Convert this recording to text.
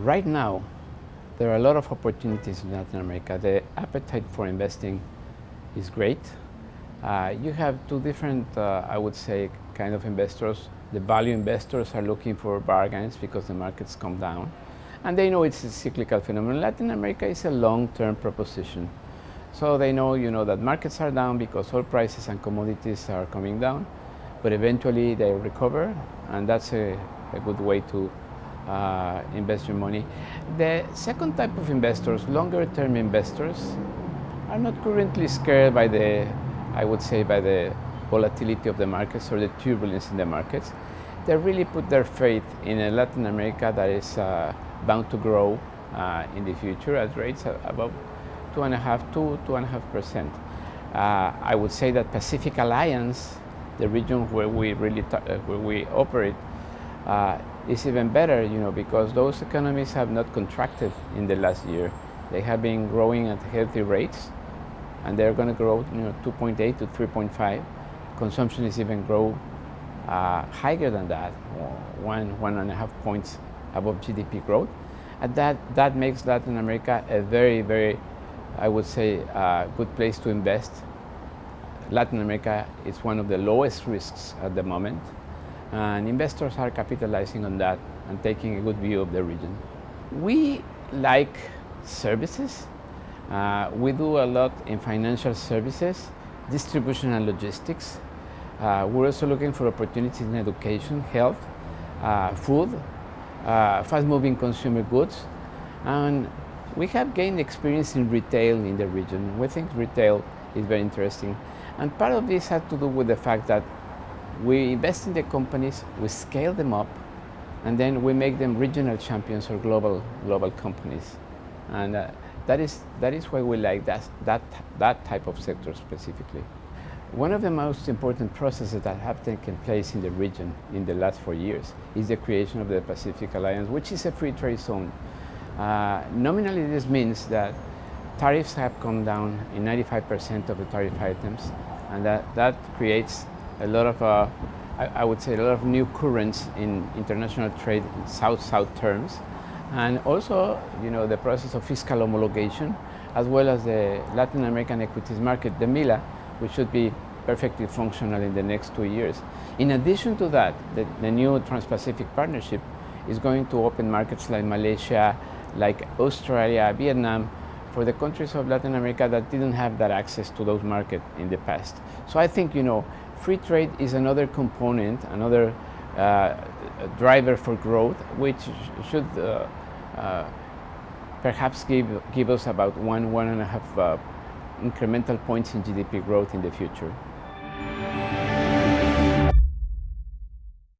Right now, there are a lot of opportunities in Latin America. The appetite for investing is great. You have two different, I would say, kind of investors. The value investors are looking for bargains because the markets come down. And they know it's a cyclical phenomenon. Latin America is a long-term proposition. So they know, that markets are down because oil prices and commodities are coming down, but eventually they recover, and that's a good way to invest your money. The second type of investors, longer-term investors, are not currently scared by the volatility of the markets or the turbulence in the markets. They really put their faith in a Latin America that is bound to grow in the future at rates above 2.5%. I would say that Pacific Alliance, the region where we operate, is even better, because those economies have not contracted in the last year. They have been growing at healthy rates, and they're going to grow, 2.8 to 3.5. Consumption is even grow higher than that, 1.5 points above GDP growth. And that makes Latin America a very, very, I would say, good place to invest. Latin America is one of the lowest risks at the moment, and investors are capitalizing on that and taking a good view of the region. We like services. We do a lot in financial services, distribution and logistics. We're also looking for opportunities in education, health, food, fast-moving consumer goods, and we have gained experience in retail in the region. We think retail is very interesting, and part of this has to do with the fact that we invest in the companies, we scale them up, and then we make them regional champions or global companies, and that is why we like that type of sector specifically. One of the most important processes that have taken place in the region in the last 4 years is the creation of the Pacific Alliance, which is a free trade zone. Nominally, this means that tariffs have come down in 95% of the tariff items, and that creates a lot of, I would say, a lot of new currents in international trade in South-South terms, and also, the process of fiscal homologation, as well as the Latin American equities market, the MILA, which should be perfectly functional in the next 2 years. In addition to that, the new Trans-Pacific Partnership is going to open markets like Malaysia, like Australia, Vietnam, for the countries of Latin America that didn't have that access to those markets in the past. So I think, free trade is another component, another driver for growth, which should perhaps give us about 1.5 incremental points in GDP growth in the future.